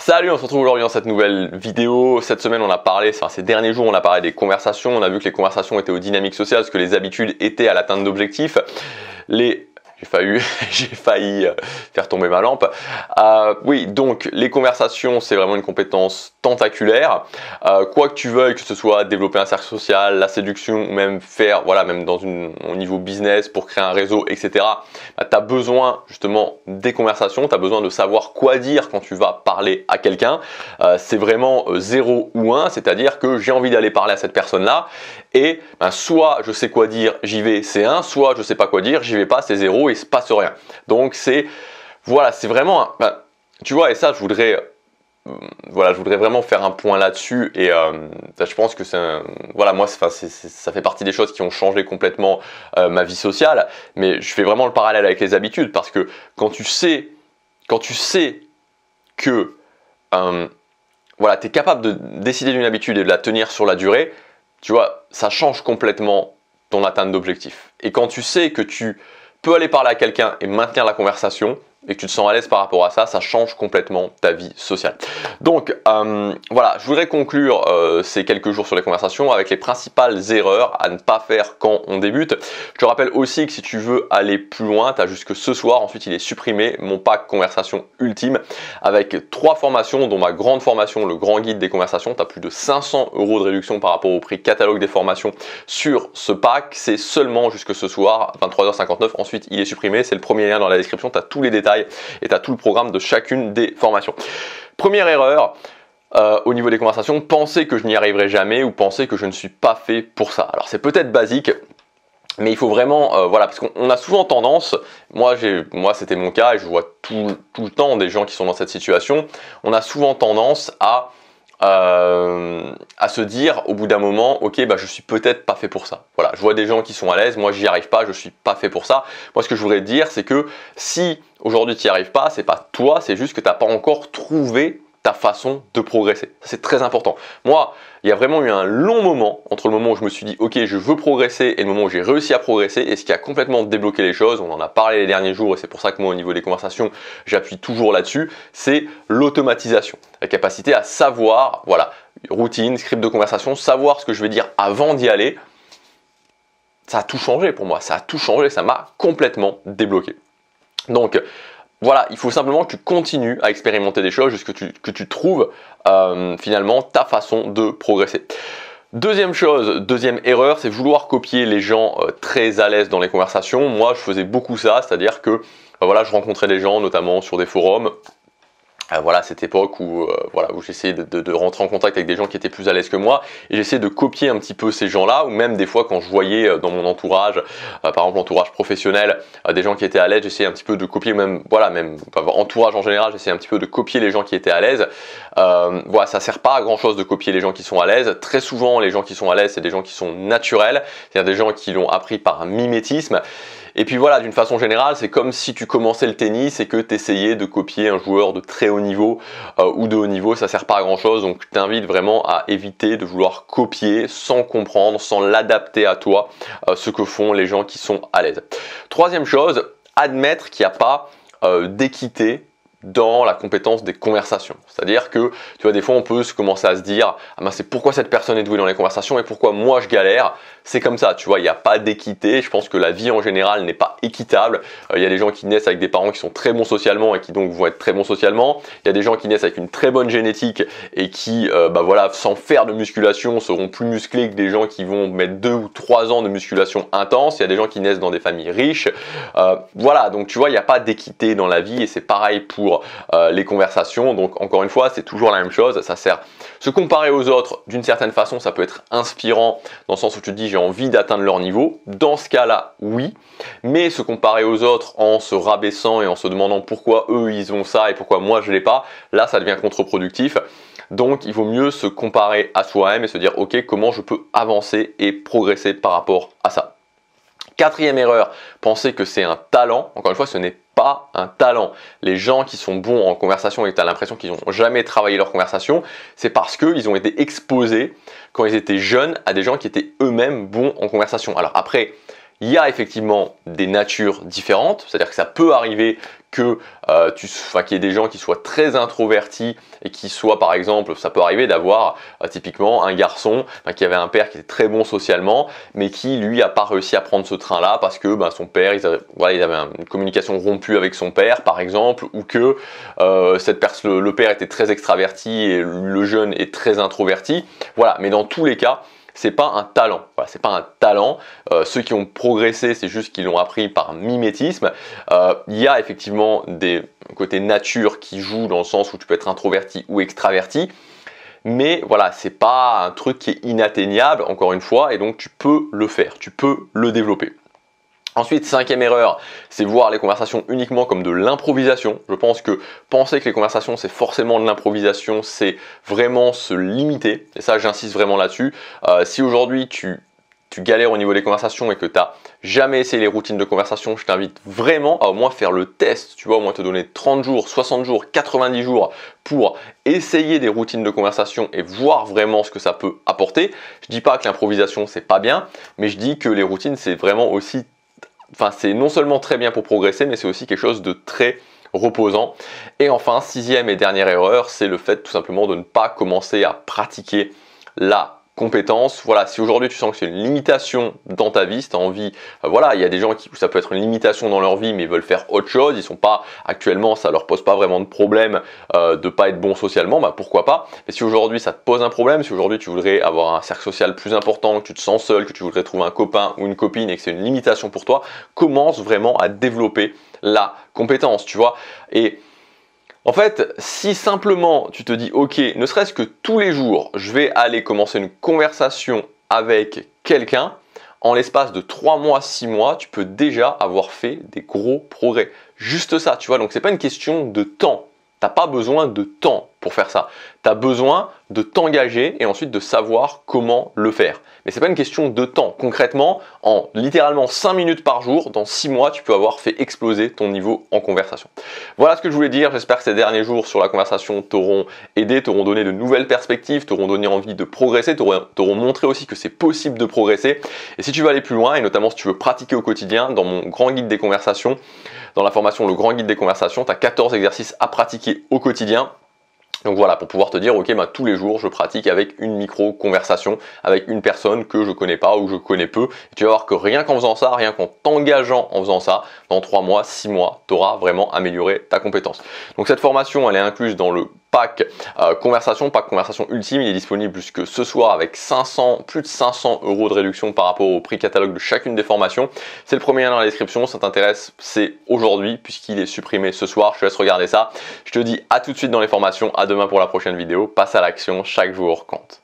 Salut, on se retrouve aujourd'hui dans cette nouvelle vidéo. Cette semaine, on a parlé, ces derniers jours, on a parlé des conversations. On a vu que les conversations étaient aux dynamiques sociales, parce que les habitudes étaient à l'atteinte d'objectifs. J'ai failli faire tomber ma lampe. Oui, donc les conversations, c'est vraiment une compétence tentaculaire. Quoi que tu veuilles, que ce soit développer un cercle social, la séduction, ou même faire, voilà, même au niveau business, pour créer un réseau, etc. Tu as besoin justement des conversations, tu as besoin de savoir quoi dire quand tu vas parler à quelqu'un. C'est vraiment 0 ou 1, c'est-à-dire que j'ai envie d'aller parler à cette personne-là, et soit je sais quoi dire, j'y vais, c'est 1, soit je sais pas quoi dire, j'y vais pas, c'est 0 et il se passe rien. Donc c'est vraiment, tu vois, et ça je voudrais vraiment faire un point là-dessus, et je pense que moi ça fait partie des choses qui ont changé complètement ma vie sociale, mais je fais vraiment le parallèle avec les habitudes, parce que quand tu sais que tu es capable de décider d'une habitude et de la tenir sur la durée, tu vois, ça change complètement ton atteinte d'objectif. Et quand tu sais que tu peux aller parler à quelqu'un et maintenir la conversation, et que tu te sens à l'aise par rapport à ça, ça change complètement ta vie sociale. Donc voilà, je voudrais conclure ces quelques jours sur les conversations avec les principales erreurs à ne pas faire quand on débute. Je te rappelle aussi que si tu veux aller plus loin, tu as jusque ce soir, ensuite il est supprimé, mon pack conversation ultime, avec 3 formations, dont ma grande formation, le grand guide des conversations. Tu as plus de 500 € de réduction par rapport au prix catalogue des formations sur ce pack. C'est seulement jusque ce soir, 23h59, ensuite il est supprimé, c'est le premier lien dans la description, tu as tous les détails et tu as tout le programme de chacune des formations. Première erreur au niveau des conversations, penser que je n'y arriverai jamais ou penser que je ne suis pas fait pour ça. Alors c'est peut-être basique, mais il faut vraiment, parce qu'on a souvent tendance, moi c'était mon cas et je vois tout le temps des gens qui sont dans cette situation, on a souvent tendance à se dire au bout d'un moment, ok, je suis peut-être pas fait pour ça. Voilà, je vois des gens qui sont à l'aise, moi j'y arrive pas, je suis pas fait pour ça. Moi ce que je voudrais te dire, c'est que si aujourd'hui tu n'y arrives pas, c'est pas toi, c'est juste que tu n'as pas encore trouvé ta façon de progresser. Ça c'est très important. Moi, il y a vraiment eu un long moment entre le moment où je me suis dit ok, je veux progresser, et le moment où j'ai réussi à progresser, et ce qui a complètement débloqué les choses, on en a parlé les derniers jours, et c'est pour ça que moi au niveau des conversations j'appuie toujours là-dessus, c'est l'automatisation, la capacité à savoir, routine, script de conversation, savoir ce que je vais dire avant d'y aller. Ça a tout changé pour moi, ça a tout changé, ça m'a complètement débloqué. Donc voilà, il faut simplement que tu continues à expérimenter des choses jusqu'à que tu trouves finalement ta façon de progresser. Deuxième erreur, c'est vouloir copier les gens très à l'aise dans les conversations. Moi, je faisais beaucoup ça, c'est-à-dire que je rencontrais des gens, notamment sur des forums. Cette époque où j'essayais de rentrer en contact avec des gens qui étaient plus à l'aise que moi, et j'essayais de copier un petit peu ces gens-là, ou même des fois quand je voyais dans mon entourage, par exemple l'entourage professionnel, des gens qui étaient à l'aise, j'essayais un petit peu de copier, entourage en général, j'essayais un petit peu de copier les gens qui étaient à l'aise. Ça sert pas à grand chose de copier les gens qui sont à l'aise. Très souvent les gens qui sont à l'aise, c'est des gens qui sont naturels, c'est-à-dire des gens qui l'ont appris par un mimétisme. Et puis voilà, d'une façon générale, c'est comme si tu commençais le tennis et que tu essayais de copier un joueur de très haut niveau ou de haut niveau, ça sert pas à grand chose. Donc je t'invite vraiment à éviter de vouloir copier sans comprendre, sans l'adapter à toi, ce que font les gens qui sont à l'aise. Troisième chose, admettre qu'il n'y a pas d'équité dans la compétence des conversations. C'est-à-dire que, tu vois, des fois on peut commencer à se dire c'est pourquoi cette personne est douée dans les conversations et pourquoi moi je galère. C'est comme ça, tu vois, il n'y a pas d'équité. Je pense que la vie en général n'est pas équitable. Il y a des gens qui naissent avec des parents qui sont très bons socialement et qui donc vont être très bons socialement. Il y a des gens qui naissent avec une très bonne génétique et qui, sans faire de musculation, seront plus musclés que des gens qui vont mettre 2 ou 3 ans de musculation intense. Il y a des gens qui naissent dans des familles riches. Donc tu vois, il n'y a pas d'équité dans la vie, et c'est pareil pour les conversations. Donc encore une fois, c'est toujours la même chose. Ça sert se comparer aux autres d'une certaine façon, ça peut être inspirant dans le sens où tu te dis j'ai envie d'atteindre leur niveau. Dans ce cas-là, oui, mais se comparer aux autres en se rabaissant et en se demandant pourquoi eux ils ont ça et pourquoi moi je l'ai pas, là ça devient contre-productif. Donc il vaut mieux se comparer à soi-même et se dire ok, comment je peux avancer et progresser par rapport à ça. Quatrième erreur, penser que c'est un talent. Encore une fois, ce n'est pas un talent. Les gens qui sont bons en conversation et que tu as l'impression qu'ils n'ont jamais travaillé leur conversation, c'est parce qu'ils ont été exposés quand ils étaient jeunes à des gens qui étaient eux-mêmes bons en conversation. Alors après, Il y a effectivement des natures différentes, c'est-à-dire que ça peut arriver que qu'il y ait des gens qui soient très introvertis et qui soient, par exemple, ça peut arriver d'avoir typiquement un garçon qui avait un père qui était très bon socialement, mais qui lui n'a pas réussi à prendre ce train-là parce que son père, il avait une communication rompue avec son père, par exemple, ou que le père était très extraverti et le jeune est très introverti. Voilà, mais dans tous les cas, c'est pas un talent. Voilà, c'est pas un talent. Ceux qui ont progressé, c'est juste qu'ils l'ont appris par mimétisme. Il y a effectivement des côtés nature qui jouent dans le sens où tu peux être introverti ou extraverti. Mais voilà, c'est pas un truc qui est inatteignable, encore une fois, et donc tu peux le faire, tu peux le développer. Ensuite, cinquième erreur, c'est voir les conversations uniquement comme de l'improvisation. Je pense que penser que les conversations c'est forcément de l'improvisation, c'est vraiment se limiter. Et ça, j'insiste vraiment là-dessus. Si aujourd'hui tu galères au niveau des conversations et que tu n'as jamais essayé les routines de conversation, je t'invite vraiment à au moins faire le test, tu vois, au moins te donner 30 jours, 60 jours, 90 jours pour essayer des routines de conversation et voir vraiment ce que ça peut apporter. Je dis pas que l'improvisation c'est pas bien, mais je dis que les routines c'est vraiment aussi, c'est non seulement très bien pour progresser, mais c'est aussi quelque chose de très reposant. Et enfin, sixième et dernière erreur, c'est le fait tout simplement de ne pas commencer à pratiquer la compétence. Voilà, si aujourd'hui tu sens que c'est une limitation dans ta vie, si tu as envie, voilà, il y a des gens qui ça peut être une limitation dans leur vie, mais ils veulent faire autre chose, ils sont pas actuellement, ça leur pose pas vraiment de problème de pas être bon socialement, pourquoi pas. Mais si aujourd'hui ça te pose un problème, si aujourd'hui tu voudrais avoir un cercle social plus important, que tu te sens seul, que tu voudrais trouver un copain ou une copine et que c'est une limitation pour toi, commence vraiment à développer la compétence, tu vois. Et en fait, si simplement tu te dis, ok, ne serait-ce que tous les jours, je vais aller commencer une conversation avec quelqu'un, en l'espace de 3 mois, 6 mois, tu peux déjà avoir fait des gros progrès. Juste ça, tu vois, donc c'est pas une question de temps. Tu n'as pas besoin de temps pour faire ça. Tu as besoin de t'engager et ensuite de savoir comment le faire. Mais ce n'est pas une question de temps. Concrètement, en littéralement 5 minutes par jour, dans 6 mois, tu peux avoir fait exploser ton niveau en conversation. Voilà ce que je voulais dire. J'espère que ces derniers jours sur la conversation t'auront aidé, t'auront donné de nouvelles perspectives, t'auront donné envie de progresser, t'auront montré aussi que c'est possible de progresser. Et si tu veux aller plus loin, et notamment si tu veux pratiquer au quotidien, dans mon grand guide des conversations, dans la formation Le Grand Guide des Conversations, tu as 14 exercices à pratiquer au quotidien. Donc voilà, pour pouvoir te dire, ok, tous les jours, je pratique avec une micro-conversation, avec une personne que je connais pas ou que je connais peu. Et tu vas voir que rien qu'en faisant ça, rien qu'en t'engageant en faisant ça, dans 3 mois, 6 mois, tu auras vraiment amélioré ta compétence. Donc cette formation, elle est incluse dans le pack conversation ultime. Il est disponible jusque ce soir avec plus de 500 € de réduction par rapport au prix catalogue de chacune des formations. C'est le premier lien dans la description. Si ça t'intéresse, c'est aujourd'hui puisqu'il est supprimé ce soir. Je te laisse regarder ça. Je te dis à tout de suite dans les formations. À demain pour la prochaine vidéo. Passe à l'action. Chaque jour compte.